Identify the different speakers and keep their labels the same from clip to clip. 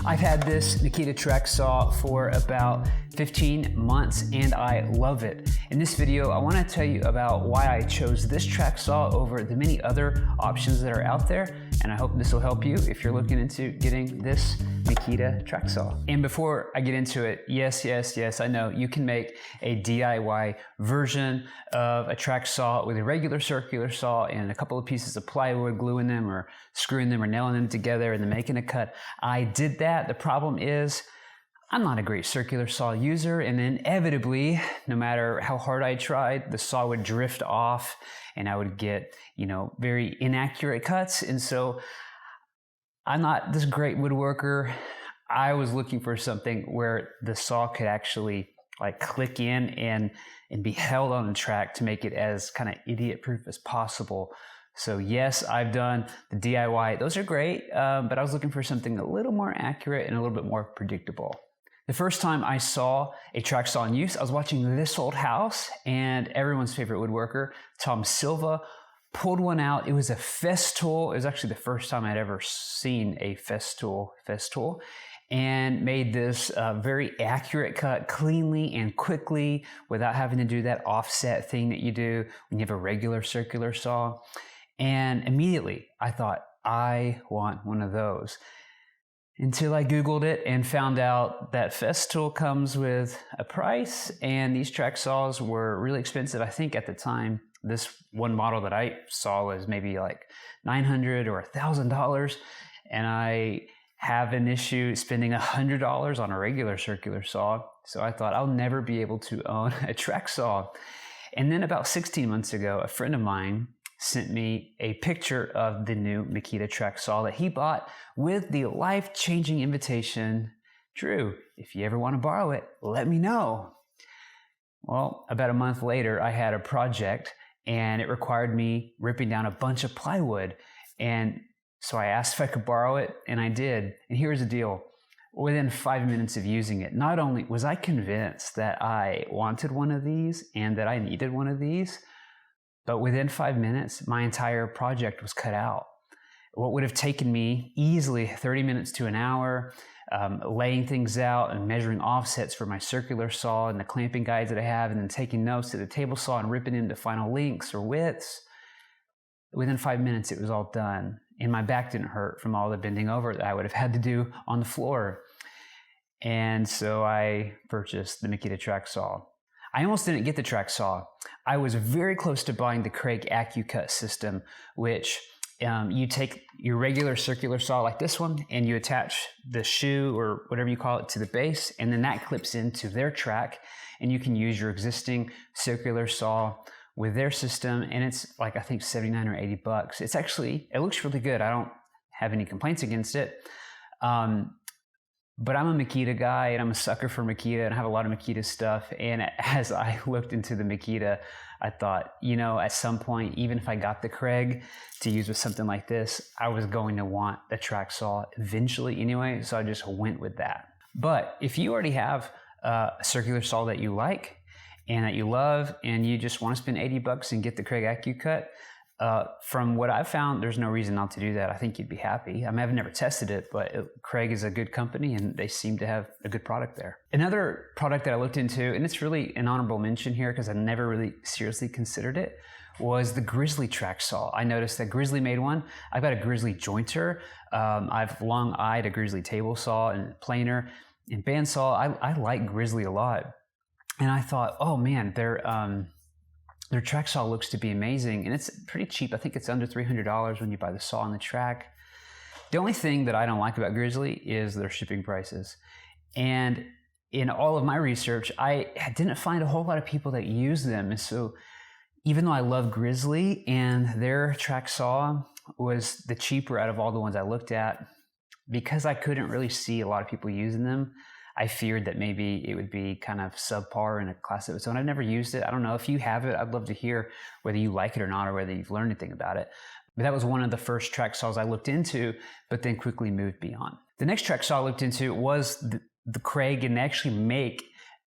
Speaker 1: I've had this Makita Track Saw for about 15 months and I love it. In this video, I want to tell you about why I chose this track saw over the many other options that are out there, and I hope this will help you if you're looking into getting this Makita Track Saw. And before I get into it, yes, I know you can make a DIY version of a track saw with a regular circular saw and a couple of pieces of plywood, gluing them or screwing them or nailing them together and then making a cut. I did that. The problem is I'm not a great circular saw user, and inevitably, no matter how hard I tried, the saw would drift off and I would get, very inaccurate cuts. And so I'm not this great woodworker. I was looking for something where the saw could actually like click in and be held on the track to make it as kind of idiot proof as possible. So yes, I've done the DIY. Those are great, but I was looking for something a little more accurate and a little bit more predictable. The first time I saw a track saw in use, I was watching This Old House, and everyone's favorite woodworker, Tom Silva, pulled one out. It was a Festool. It was actually the first time I'd ever seen a Festool, and made this very accurate cut cleanly and quickly without having to do that offset thing that you do when you have a regular circular saw. And immediately I thought, I want one of those. Until I Googled it and found out that Festool comes with a price, and these track saws were really expensive. I think at the time, this one model that I saw was maybe like $900 or $1,000, and I have an issue spending $100 on a regular circular saw. So I thought I'll never be able to own a track saw. And then about 16 months ago, a friend of mine sent me a picture of the new Makita Track Saw that he bought with the life-changing invitation, Drew, if you ever want to borrow it, let me know. Well, about a month later, I had a project and it required me ripping down a bunch of plywood. And so I asked if I could borrow it, and I did. And here's the deal. Within 5 minutes of using it, not only was I convinced that I wanted one of these and that I needed one of these, but within 5 minutes, my entire project was cut out. What would have taken me easily 30 minutes to an hour, laying things out and measuring offsets for my circular saw and the clamping guides that I have, and then taking notes to the table saw and ripping into final lengths or widths. Within 5 minutes, it was all done. And my back didn't hurt from all the bending over that I would have had to do on the floor. And so I purchased the Makita Track Saw. I almost didn't get the track saw. I was very close to buying the Kreg AccuCut system, which you take your regular circular saw like this one and you attach the shoe or whatever you call it to the base, and then that clips into their track, and you can use your existing circular saw with their system, and it's like I think 79 or 80 bucks. It looks really good. I don't have any complaints against it. But I'm a Makita guy, and I'm a sucker for Makita, and I have a lot of Makita stuff. And as I looked into the Makita, I thought, at some point, even if I got the Kreg to use with something like this, I was going to want the track saw eventually anyway, so I just went with that. But if you already have a circular saw that you like and that you love, and you just want to spend 80 bucks and get the Kreg AccuCut, from what I've found, there's no reason not to do that. I think you'd be happy. I've never tested it, but Kreg is a good company and they seem to have a good product there. Another product that I looked into, and it's really an honorable mention here because I never really seriously considered it, was the Grizzly Track Saw. I noticed that Grizzly made one. I've got a Grizzly jointer. I've long eyed a Grizzly table saw and planer and bandsaw. I like Grizzly a lot. And I thought, oh man, their track saw looks to be amazing, and it's pretty cheap. I think it's under $300 when you buy the saw and the track. The only thing that I don't like about Grizzly is their shipping prices. And in all of my research, I didn't find a whole lot of people that use them. And so even though I love Grizzly and their track saw was the cheaper out of all the ones I looked at, because I couldn't really see a lot of people using them, I feared that maybe it would be kind of subpar in a class of its own. I've never used it. I don't know if you have it. I'd love to hear whether you like it or not, or whether you've learned anything about it. But that was one of the first track saws I looked into, but then quickly moved beyond. The next track saw I looked into was the Kreg, and they actually make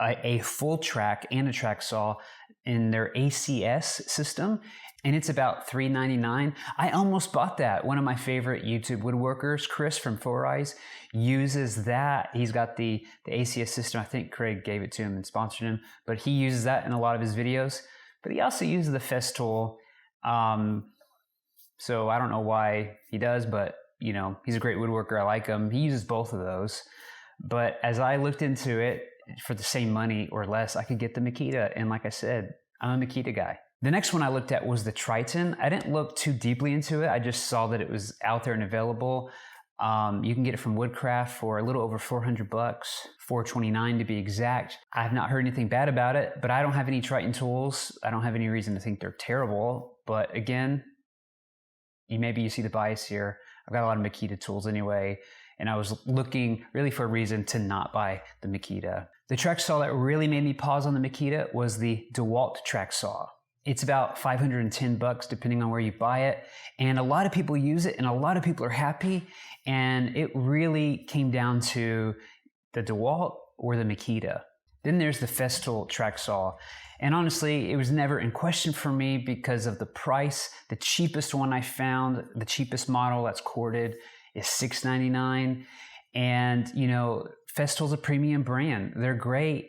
Speaker 1: a full track and a track saw in their ACS system. and it's about $3.99. I almost bought that. One of my favorite YouTube woodworkers, Chris from Four Eyes, uses that. He's got the ACS system. I think Kreg gave it to him and sponsored him, but he uses that in a lot of his videos. But he also uses the Festool. So I don't know why he does, but you know, he's a great woodworker. I like him. He uses both of those. But as I looked into it, for the same money or less, I could get the Makita. And like I said, I'm a Makita guy. The next one I looked at was the Triton. I didn't look too deeply into it. I just saw that it was out there and available. You can get it from Woodcraft for a little over $400, $429 to be exact. I have not heard anything bad about it, but I don't have any Triton tools. I don't have any reason to think they're terrible. But again, maybe you see the bias here. I've got a lot of Makita tools anyway, and I was looking really for a reason to not buy the Makita. The track saw that really made me pause on the Makita was the Dewalt track saw. It's about $510 depending on where you buy it, and a lot of people use it and a lot of people are happy, and it really came down to the Dewalt or the Makita. Then there's the Festool track saw, and honestly it was never in question for me because of the price. The cheapest one I found, the cheapest model that's corded, is $699, and you know, Festool's a premium brand. They're great,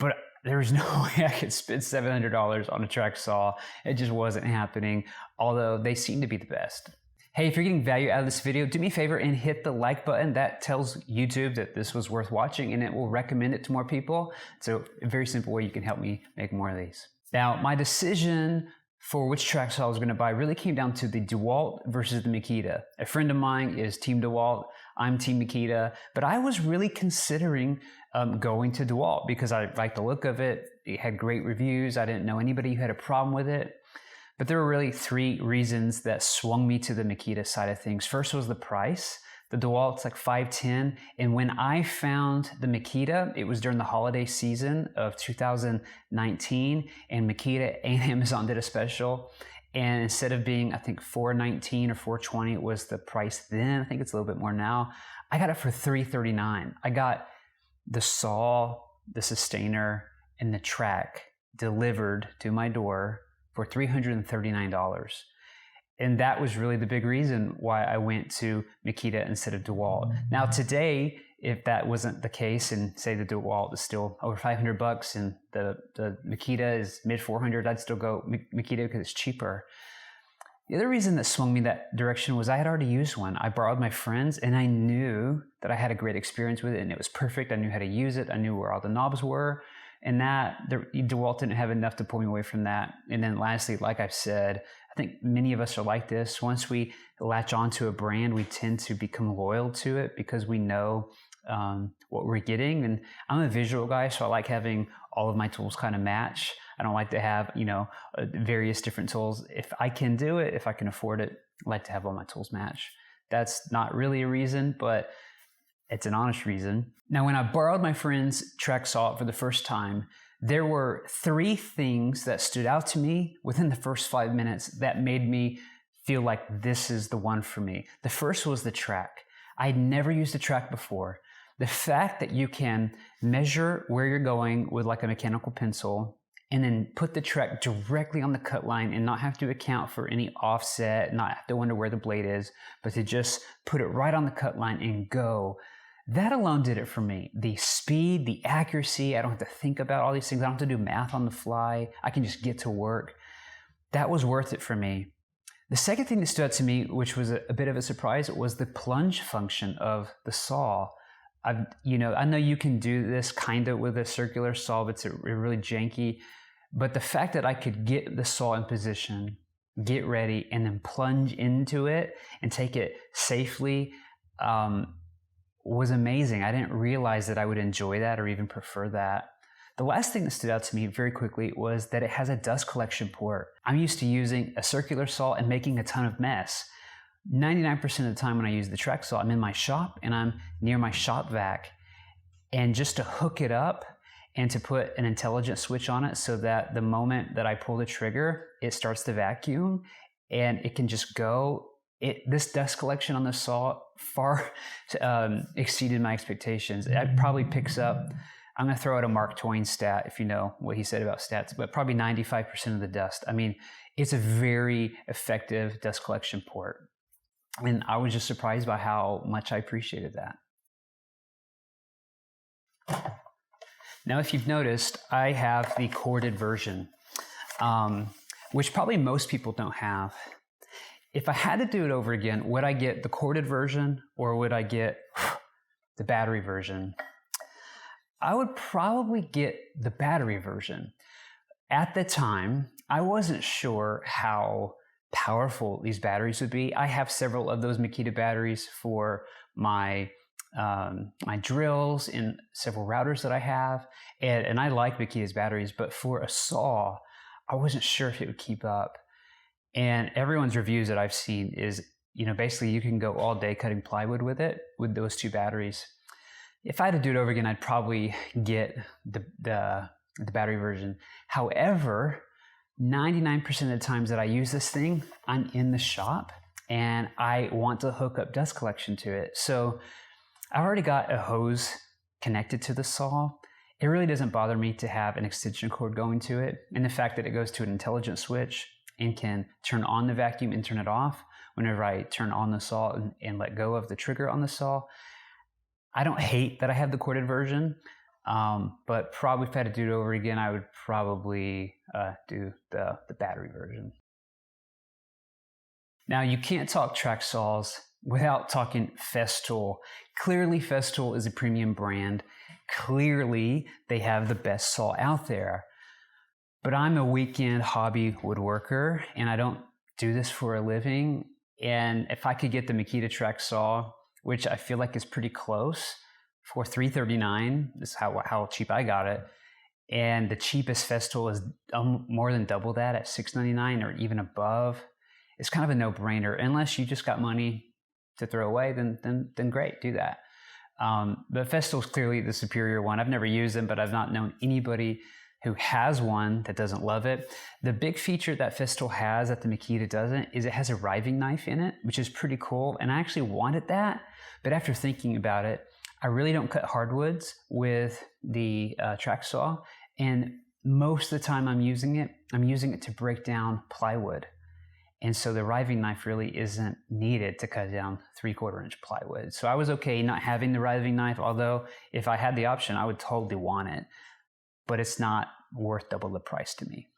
Speaker 1: but there's no way I could spend $700 on a track saw. It just wasn't happening, although they seem to be the best. Hey, if you're getting value out of this video, do me a favor and hit the like button. That tells YouTube that this was worth watching and it will recommend it to more people. So a very simple way you can help me make more of these. Now, my decision for which track saw I was going to buy really came down to the Dewalt versus the Makita. A friend of mine is Team Dewalt. I'm Team Makita, but I was really considering going to Dewalt because I liked the look of it. It had great reviews. I didn't know anybody who had a problem with it. But there were really three reasons that swung me to the Makita side of things. First was the price. The Dewalt's like $510, and when I found the Makita, it was during the holiday season of 2019, and Makita and Amazon did a special, and instead of being, I think, $419 or $420 was the price then, I think it's a little bit more now, I got it for $339. I got the saw, the sustainer, and the track delivered to my door for $339. And that was really the big reason why I went to Makita instead of Dewalt. Now today, if that wasn't the case, and say the Dewalt is still over $500 and the Makita is mid 400, I'd still go Makita because it's cheaper. The other reason that swung me that direction was I had already used one. I borrowed my friend's and I knew that I had a great experience with it and it was perfect. I knew how to use it. I knew where all the knobs were. And that, Dewalt didn't have enough to pull me away from that. And then lastly, like I've said, I think many of us are like this. Once we latch onto a brand, we tend to become loyal to it because we know what we're getting. And I'm a visual guy, so I like having all of my tools kind of match. I don't like to have, you know, various different tools. If I can do it, if I can afford it, I like to have all my tools match. That's not really a reason, but it's an honest reason. Now, when I borrowed my friend's track saw for the first time, there were three things that stood out to me within the first 5 minutes that made me feel like this is the one for me. The first was the track. I'd never used a track before. The fact that you can measure where you're going with like a mechanical pencil and then put the track directly on the cut line and not have to account for any offset, not have to wonder where the blade is, but to just put it right on the cut line and go. That alone did it for me. The speed, the accuracy, I don't have to think about all these things. I don't have to do math on the fly. I can just get to work. That was worth it for me. The second thing that stood out to me, which was a bit of a surprise, was the plunge function of the saw. I know you can do this kind of with a circular saw, but it's really janky. But the fact that I could get the saw in position, get ready, and then plunge into it and take it safely, was amazing. I didn't realize that I would enjoy that or even prefer that. The last thing that stood out to me very quickly was that it has a dust collection port. I'm used to using a circular saw and making a ton of mess. 99% of the time when I use the track saw, I'm in my shop and I'm near my shop vac. And just to hook it up and to put an intelligent switch on it so that the moment that I pull the trigger, it starts to vacuum and it can just go. This dust collection on the saw far exceeded my expectations. It probably picks up I'm going to throw out a Mark Twain stat, if you know what he said about stats, but probably 95% of the dust. I mean, it's a very effective dust collection port. And I was just surprised by how much I appreciated that. Now, if you've noticed, I have the corded version, which probably most people don't have. If I had to do it over again, would I get the corded version or would I get the battery version? I would probably get the battery version. At the time, I wasn't sure how powerful these batteries would be. I have several of those Makita batteries for my my drills and several routers that I have, and I like Makita's batteries, but for a saw, I wasn't sure if it would keep up. And everyone's reviews that I've seen is, basically you can go all day cutting plywood with it, with those two batteries. If I had to do it over again, I'd probably get the battery version. However, 99% of the times that I use this thing, I'm in the shop and I want to hook up dust collection to it. So I've already got a hose connected to the saw. It really doesn't bother me to have an extension cord going to it. And the fact that it goes to an intelligent switch and can turn on the vacuum and turn it off whenever I turn on the saw and let go of the trigger on the saw. I don't hate that I have the corded version, but probably if I had to do it over again, I would probably do the battery version. Now, you can't talk track saws without talking Festool. Clearly, Festool is a premium brand. Clearly, they have the best saw out there. But I'm a weekend hobby woodworker, and I don't do this for a living. And if I could get the Makita Track Saw, which I feel like is pretty close, for $339, this is how cheap I got it. And the cheapest Festool is more than double that at $699 or even above. It's kind of a no-brainer. Unless you just got money to throw away, then great, do that. But Festool is clearly the superior one. I've never used them, but I've not known anybody who has one that doesn't love it. The big feature that Festool has that the Makita doesn't is it has a riving knife in it, which is pretty cool. And I actually wanted that, but after thinking about it, I really don't cut hardwoods with the track saw. And most of the time I'm using it to break down plywood. And so the riving knife really isn't needed to cut down 3/4 inch plywood. So I was okay not having the riving knife, although if I had the option, I would totally want it. But it's not worth double the price to me.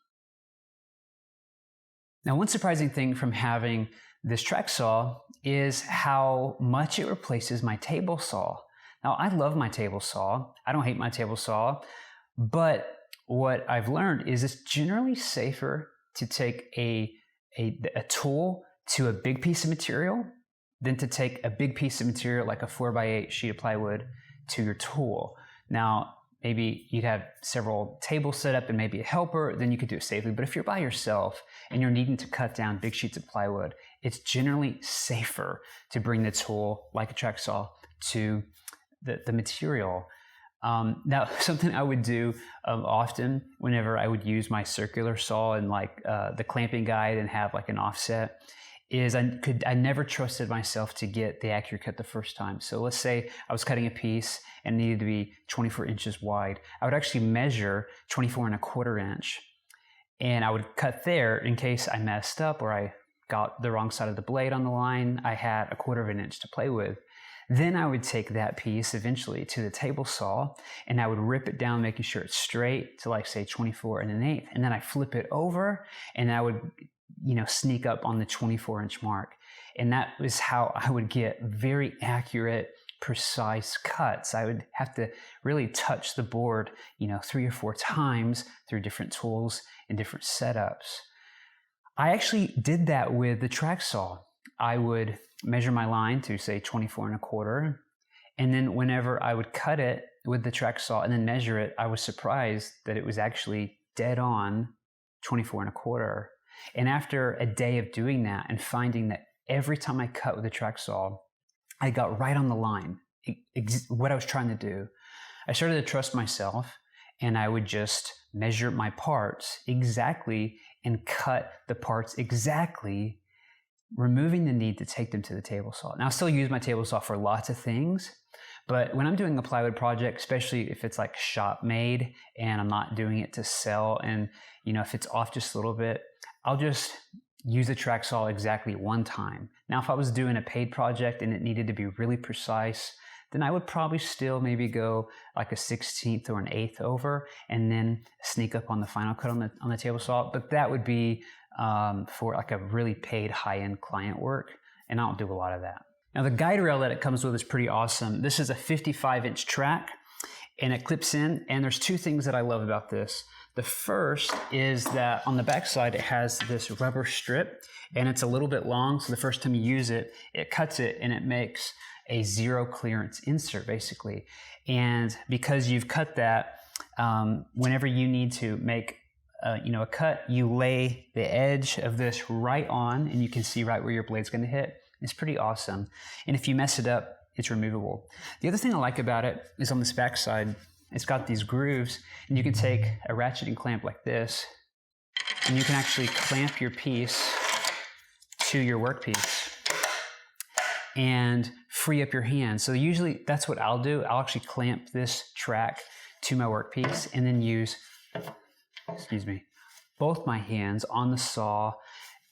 Speaker 1: Now, one surprising thing from having this track saw is how much it replaces my table saw. Now, I love my table saw. I don't hate my table saw, but what I've learned is it's generally safer to take a tool to a big piece of material than to take a big piece of material like a 4x8 sheet of plywood to your tool. Now, maybe you'd have several tables set up and maybe a helper, then you could do it safely. But if you're by yourself and you're needing to cut down big sheets of plywood, it's generally safer to bring the tool, like a track saw, to the material. Now, something I would do often whenever I would use my circular saw and like the clamping guide and have like an offset is I never trusted myself to get the accurate cut the first time. So let's say I was cutting a piece and it needed to be 24 inches wide. I would actually measure 24¼ inch and I would cut there in case I messed up or I got the wrong side of the blade on the line. I had 1/4 inch to play with. Then I would take that piece eventually to the table saw and I would rip it down, making sure it's straight to like say 24 1/8. And then I flip it over and I would, sneak up on the 24 inch mark. And that was how I would get very accurate, precise cuts. I would have to really touch the board, 3 or 4 times through different tools and different setups. I actually did that with the track saw. I would measure my line to say 24 1/4. And then whenever I would cut it with the track saw and then measure it, I was surprised that it was actually dead on 24 1/4. And after a day of doing that and finding that every time I cut with the track saw, I got right on the line, what I was trying to do, I started to trust myself and I would just measure my parts exactly and cut the parts exactly, removing the need to take them to the table saw. Now, I still use my table saw for lots of things, But when I'm doing a plywood project, especially if it's like shop made and I'm not doing it to sell, and you know, if it's off just a little bit, I'll just use the track saw exactly one time. Now, if I was doing a paid project and it needed to be really precise, then I would probably still maybe go like a 16th or an 1/8 over and then sneak up on the final cut on the table saw. But that would be for like a really paid high-end client work, and I don't do a lot of that. Now, the guide rail that it comes with is pretty awesome. This is a 55-inch track, and it clips in, and there's two things that I love about this. The first is that on the back side, it has this rubber strip, and it's a little bit long, so the first time you use it, it cuts it, and it makes a zero clearance insert, basically. And because you've cut that, whenever you need to make a cut, you lay the edge of this right on, and you can see right where your blade's gonna hit. It's pretty awesome. And if you mess it up, it's removable. The other thing I like about it is on this back side, it's got these grooves, and you can take a ratcheting clamp like this, and you can actually clamp your piece to your workpiece and free up your hand. So usually that's what I'll do. I'll actually clamp this track to my workpiece and then use, both my hands on the saw.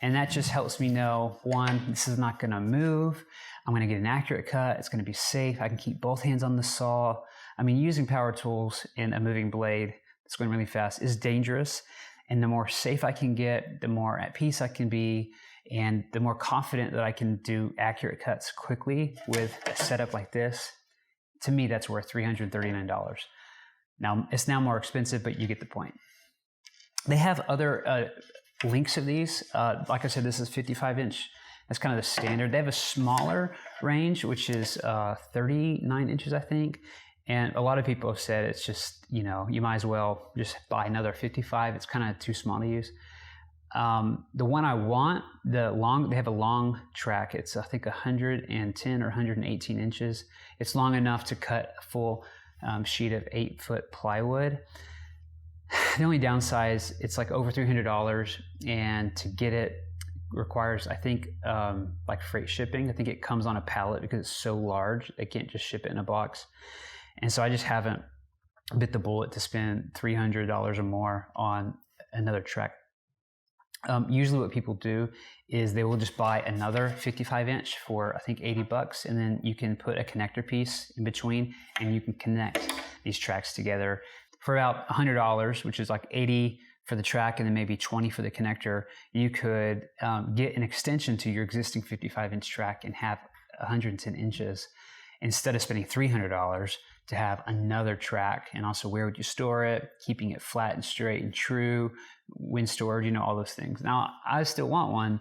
Speaker 1: And that just helps me know, one, this is not gonna move. I'm gonna get an accurate cut. It's gonna be safe. I can keep both hands on the saw. I mean, using power tools in a moving blade that's going really fast is dangerous. And the more safe I can get, the more at peace I can be, and the more confident that I can do accurate cuts quickly with a setup like this. To me, that's worth $339. Now, it's now more expensive, but you get the point. They have other links of these. Like I said, this is 55-inch. That's kind of the standard. They have a smaller range, which is 39 inches, I think. And a lot of people have said it's just, you know, you might as well just buy another 55. It's kind of too small to use. The one I want, they have a long track. It's, I think, 110 or 118 inches. It's long enough to cut a full sheet of 8-foot plywood. The only downside is it's like over $300, and to get it requires, I think, like freight shipping. I think it comes on a pallet because it's so large. They can't just ship it in a box. And so I just haven't bit the bullet to spend $300 or more on another track. Usually what people do is they will just buy another 55-inch for, I think, $80, and then you can put a connector piece in between, and you can connect these tracks together for about $100, which is like $80 for the track and then maybe $20 for the connector. You could get an extension to your existing 55-inch track and have 110 inches instead of spending $300 to have another track. And also, where would you store it? Keeping it flat and straight and true, wind storage, you know, all those things. Now, I still want one,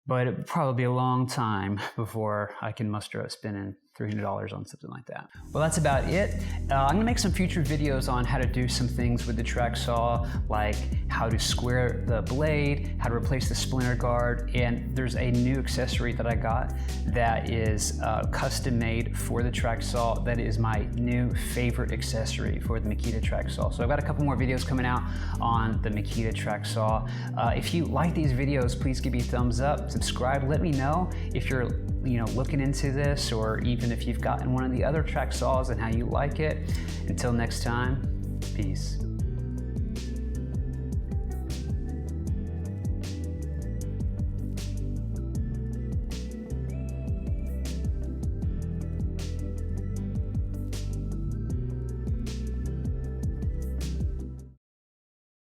Speaker 1: but it would probably be a long time before I can muster up spending $300 on something like that. Well, that's about it. I'm gonna make some future videos on how to do some things with the track saw, like how to square the blade, how to replace the splinter guard, and there's a new accessory that I got that is custom made for the track saw. That is my new favorite accessory for the Makita Track Saw. So I've got a couple more videos coming out on the Makita Track Saw. If you like these videos, please give me a thumbs up, subscribe, let me know if you're looking into this, or even if you've gotten one of the other track saws and how you like it. Until next time, peace.